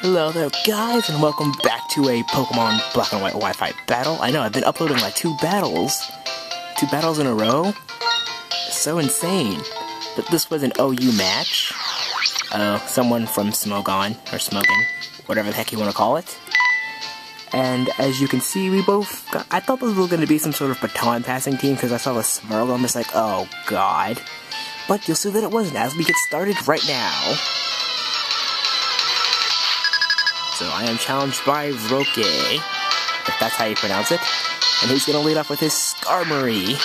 Hello there guys, and welcome back to a Pokemon Black and White Wi-Fi battle. I know, I've been uploading like two battles in a row. So insane. But this was an OU match. Someone from Smogon, or Smogon, whatever the heck you want to call it. And as you can see, we both got, I thought this was going to be some sort of baton passing team because I saw the Smurgle. I'm just like, oh god. But you'll see that it wasn't as we get started right now. So I am challenged by Roque, if that's how you pronounce it. And he's going to lead off with his Skarmory,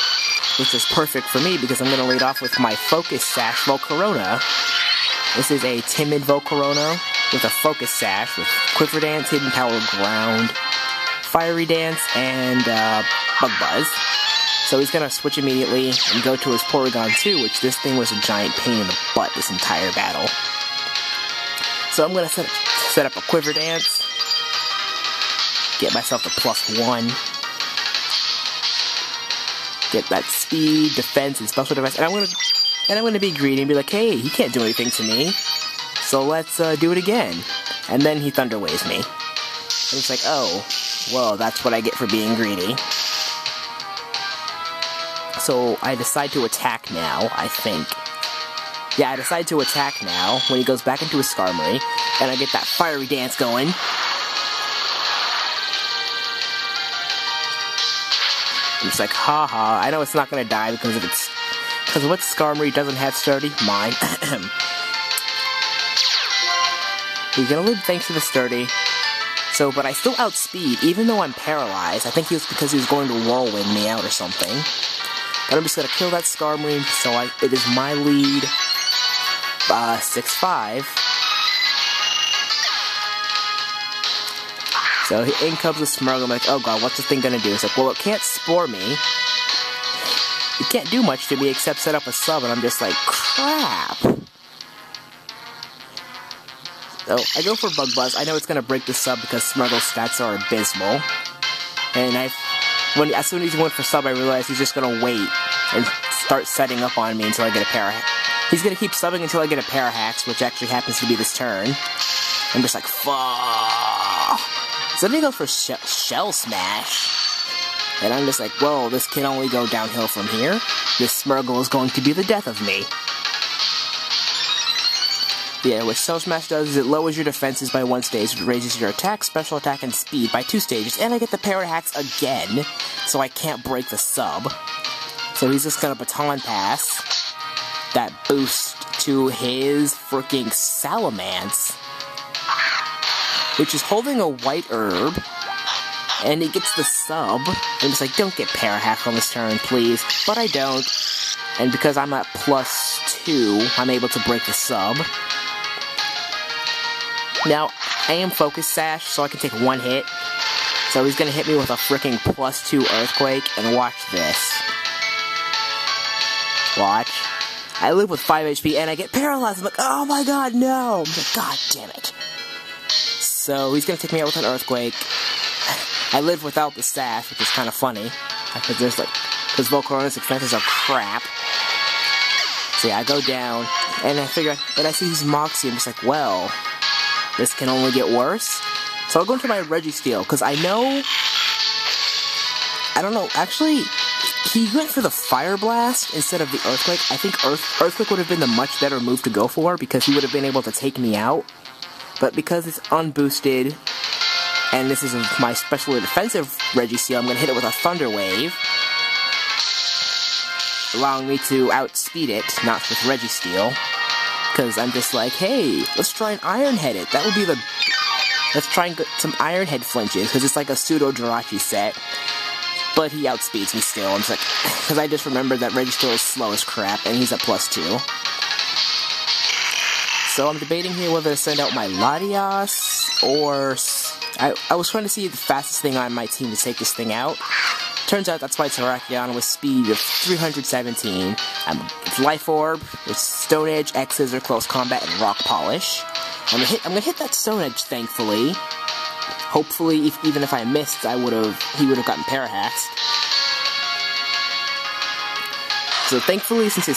which is perfect for me because I'm going to lead off with my Focus Sash Volcarona. This is a timid Volcarona with a Focus Sash with Quiver Dance, Hidden Power, Ground, Fiery Dance, and Bug Buzz. So he's going to switch immediately and go to his Porygon 2, which this thing was a giant pain in the butt this entire battle. So I'm going to set up a Quiver Dance, get myself to +1, get that speed, defense, and special defense, and I'm gonna be greedy and be like, hey, he can't do anything to me, so let's do it again. And then he Thunder Waves me. And it's like, oh, well, that's what I get for being greedy. So I decide to attack now, I think. Yeah, I decide to attack now when he goes back into his Skarmory, and I get that Fiery Dance going. I'm just like, haha, I know it's not gonna die because what Skarmory doesn't have sturdy? Mine. He's gonna live thanks to the sturdy. So, but I still outspeed, even though I'm paralyzed. I think it was because he was going to whirlwind me out or something. But I'm just gonna kill that Skarmory, so it is my lead. 6-5. So in comes the Smurgle. I'm like, oh god, what's this thing gonna do? It's like, well, it can't spore me. It can't do much to me except set up a sub, and I'm just like, crap. So I go for Bug Buzz. I know it's gonna break the sub because Smurgle's stats are abysmal. And as soon as he went for sub, I realized he's just gonna wait and start setting up on me until I get a pair of. He's gonna keep subbing until I get a Parahacks, which actually happens to be this turn. I'm just like, fuck. So then he goes for Shell Smash. And I'm just like, whoa, this can only go downhill from here. This Smurgle is going to be the death of me. Yeah, what Shell Smash does is it lowers your defenses by 1 stage, it raises your attack, special attack, and speed by 2 stages, and I get the Parahacks again, so I can't break the sub. So he's just gonna Baton Pass that boost to his freaking Salamence, which is holding a white herb, and he gets the sub. I'm just like, don't get Parahack on this turn, please. But I don't, and because I'm at +2, I'm able to break the sub. Now, I am Focus Sash, so I can take 1 hit. So he's gonna hit me with a freaking +2 Earthquake, and watch this. Watch. I live with 5 HP, and I get paralyzed. I'm like, oh my god, no! I'm like, god damn it. So, he's gonna take me out with an Earthquake. I live without the Sash, which is kind of funny. Because Volcarona's defenses are crap. So yeah, I go down, and I see he's Moxie, I'm just like, well, this can only get worse. So I'll go into my Registeel, because I don't know, actually, he went for the Fire Blast instead of the Earthquake. I think Earthquake would have been the much better move to go for, because he would have been able to take me out. But because it's unboosted, and this is my specially defensive Registeel, I'm going to hit it with a Thunder Wave, allowing me to outspeed it, not with Registeel. Because I'm just like, hey, let's try and Iron Head it. That would be the... Let's try and get some Iron Head flinches, because it's like a pseudo Jirachi set. But he outspeeds me still. I'm just like, because I just remembered that Registeel is slow as crap, and he's at +2. So I'm debating here whether to send out my Latias, or... I was trying to see the fastest thing on my team to take this thing out. Turns out that's my Terrakion with speed of 317. It's Life Orb, with Stone Edge, X-Scissor, Close Combat, and Rock Polish. I'm gonna hit that Stone Edge, thankfully. Hopefully, even if I missed, he would have gotten Parahacks. So thankfully, since he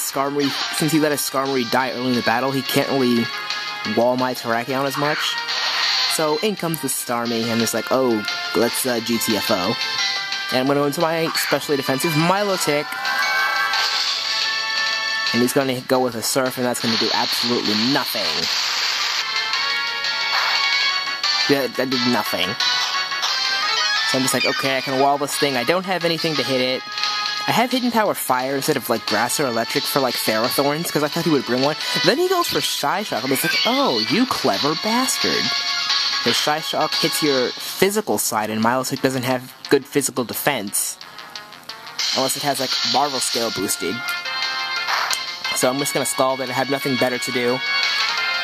let his Skarmory die early in the battle, he can't really wall my Terrakion as much. So in comes the Starmie, and it's like, oh, let's GTFO. And I'm going to go into my specially defensive Milotic. And he's going to go with a Surf, and that's going to do absolutely nothing. Yeah, that did nothing. So I'm just like, okay, I can wall this thing. I don't have anything to hit it. I have Hidden Power Fire instead of, like, Grass or Electric for, like, Ferrothorns, because I thought he would bring one. Then he goes for Shy Shock. I'm just like, oh, you clever bastard. The Shy Shock hits your physical side, and Milotic doesn't have good physical defense. Unless it has, like, Marvel Scale boosted. So I'm just gonna Scald it. I have nothing better to do.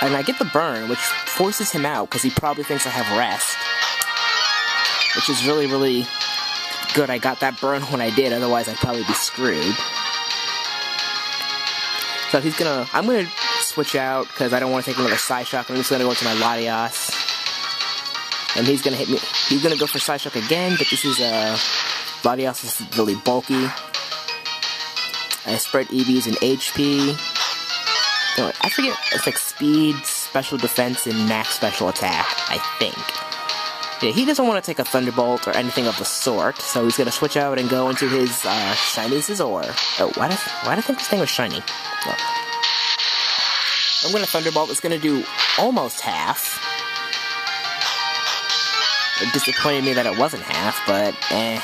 And I get the burn, which forces him out, because he probably thinks I have Rest. Which is really, really good I got that burn when I did, otherwise I'd probably be screwed. So I'm gonna switch out, because I don't want to take another Side Shock. I'm just gonna go into my Latias. And he's gonna hit me. He's gonna go for Side Shock again, but this is Latias is really bulky. I spread EVs and HP. No, I forget, it's like Speed, Special Defense, and Max Special Attack, I think. Yeah, he doesn't want to take a Thunderbolt or anything of the sort, so he's gonna switch out and go into his Shiny Scizor. Oh, why did I think this thing was shiny? Well, I'm gonna Thunderbolt. It's gonna do almost half. It disappointed me that it wasn't half, but eh.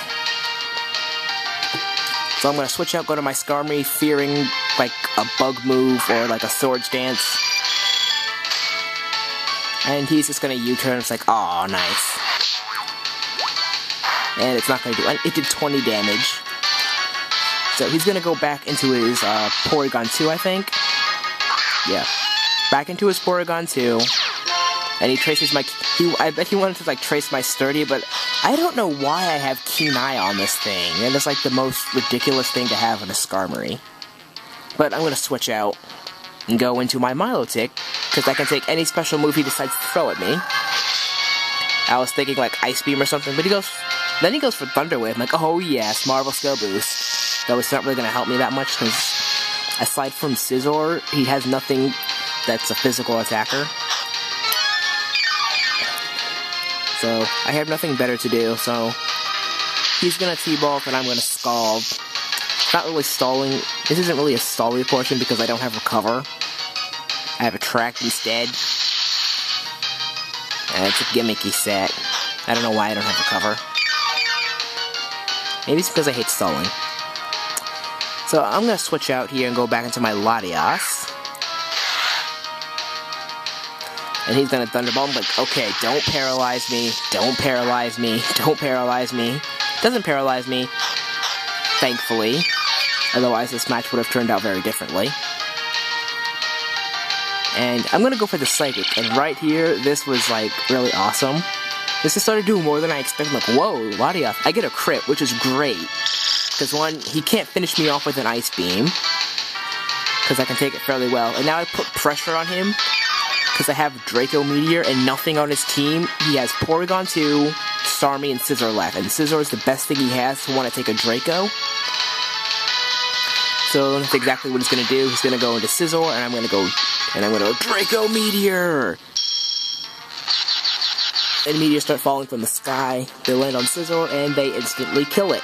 So I'm gonna switch out, go to my Skarmory, fearing like a Bug move or like a Swords Dance. And he's just gonna U-turn. It's like, oh, nice. And it's not gonna do it. It did 20 damage. So he's gonna go back into his Porygon 2, I think. Yeah. Back into his Porygon 2. And he traces my... I bet he wanted to, like, trace my Sturdy, but I don't know why I have Keen Eye on this thing. And it's, like, the most ridiculous thing to have in a Skarmory. But I'm gonna switch out and go into my Milotic, because I can take any special move he decides to throw at me. I was thinking, like, Ice Beam or something, but then he goes for Thunder Wave. I'm like, oh yes, Marvel Scale Boost. Though it's not really gonna help me that much, because aside from Scizor, he has nothing that's a physical attacker. So, I have nothing better to do, so he's gonna T-Ball, and I'm gonna Scald. Not really stalling. This isn't really a stalling portion because I don't have Recover. I have Attract instead. And it's a gimmicky set. I don't know why I don't have Recover. Maybe it's because I hate stalling. So I'm gonna switch out here and go back into my Latias. And he's gonna Thunderbolt. I'm like, okay, don't paralyze me. Don't paralyze me. Don't paralyze me. Doesn't paralyze me. Thankfully. Otherwise, this match would have turned out very differently. And I'm gonna go for the Psychic. And right here, this was, like, really awesome. This just started doing more than I expected. Like, whoa, Latias. I get a crit, which is great. Because, one, he can't finish me off with an Ice Beam. Because I can take it fairly well. And now I put pressure on him. Because I have Draco Meteor and nothing on his team. He has Porygon 2, Starmie, and Scizor left. And Scizor is the best thing he has to want to take a Draco. So that's exactly what he's going to do. He's going to go into Scizor, and I'm going to go Draco Meteor! And meteors start falling from the sky. They land on Scizor, and they instantly kill it.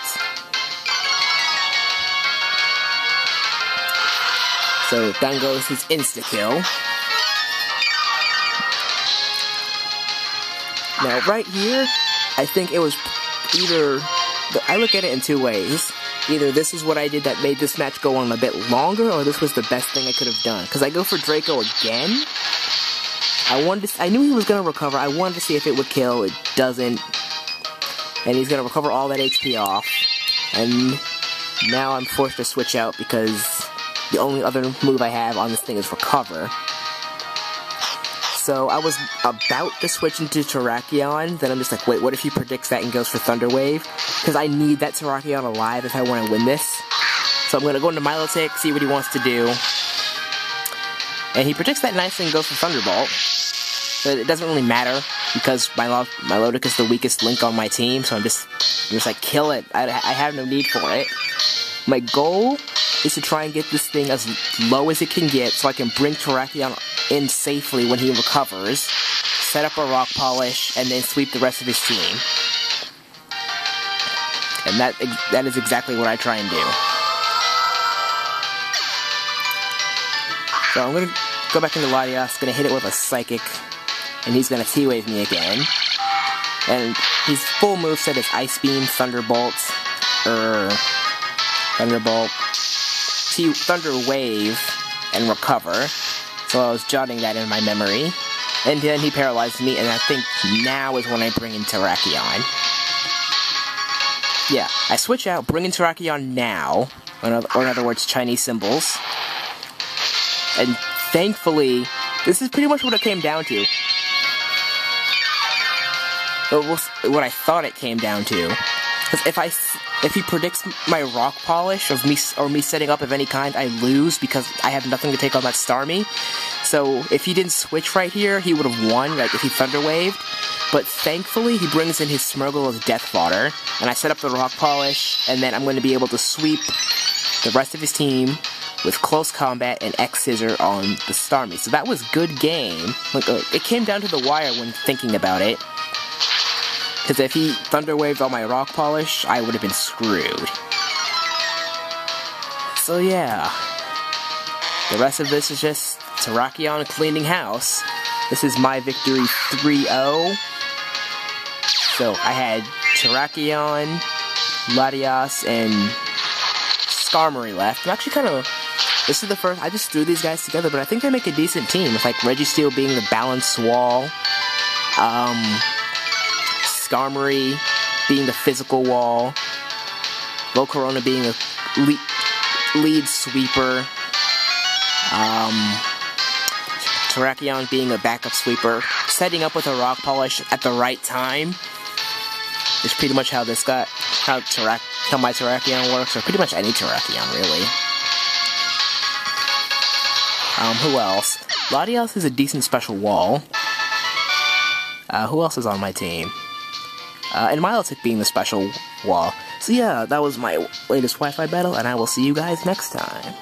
So down goes his insta-kill. Now, right here, I think it was either... I look at it in two ways. Either this is what I did that made this match go on a bit longer, or this was the best thing I could have done. Because I go for Draco again. I knew he was going to recover. I wanted to see if it would kill. It doesn't. And he's going to recover all that HP off. And now I'm forced to switch out because the only other move I have on this thing is Recover. So I was about to switch into Terrakion, then I'm just like, wait, what if he predicts that and goes for Thunder Wave? Because I need that Terrakion alive if I want to win this. So I'm going to go into Milotic, see what he wants to do. And he predicts that nicely and goes for Thunderbolt. But it doesn't really matter, because Milotic is the weakest link on my team, so I'm just like, kill it. I have no need for it. My goal is to try and get this thing as low as it can get, so I can bring Terrakion in safely when he recovers, set up a rock polish, and then sweep the rest of his team. And that is exactly what I try and do. So I'm going to go back into Latias, going to hit it with a Psychic, and he's going to T-Wave me again. And his full moveset is Ice Beam, Thunderbolt, Thunder Wave, and Recover. So I was jotting that in my memory. And then he paralyzed me, and I think now is when I bring in Terrakion. Yeah, I switch out, bring in Terrakion now, or in other words, Chinese symbols. And thankfully, this is pretty much what it came down to. What I thought it came down to. Because if he predicts my rock polish of me setting up of any kind, I lose because I have nothing to take on that Starmie. So if he didn't switch right here, he would have won, like if he Thunder Waved. But thankfully, he brings in his Smeargle as Death Fodder, and I set up the rock polish, and then I'm going to be able to sweep the rest of his team with Close Combat and X-Scissor on the Starmie. So that was good game. Like, it came down to the wire when thinking about it. Because if he Thunder Waved on my rock polish, I would have been screwed. So yeah. The rest of this is just Terrakion cleaning house. This is my victory 3-0. So I had Terrakion, Latias, and Skarmory left. I'm actually kind of... This is the first... I just threw these guys together, but I think they make a decent team. With like Registeel being the balanced wall. Skarmory being the physical wall. Volcarona being a lead sweeper. Terrakion being a backup sweeper. Setting up with a rock polish at the right time is pretty much how this got, how my Terrakion works, or pretty much any Terrakion, really. Who else? Latias is a decent special wall. Who else is on my team? And Milotic being the special wall. So yeah, that was my latest Wi-Fi battle, and I will see you guys next time.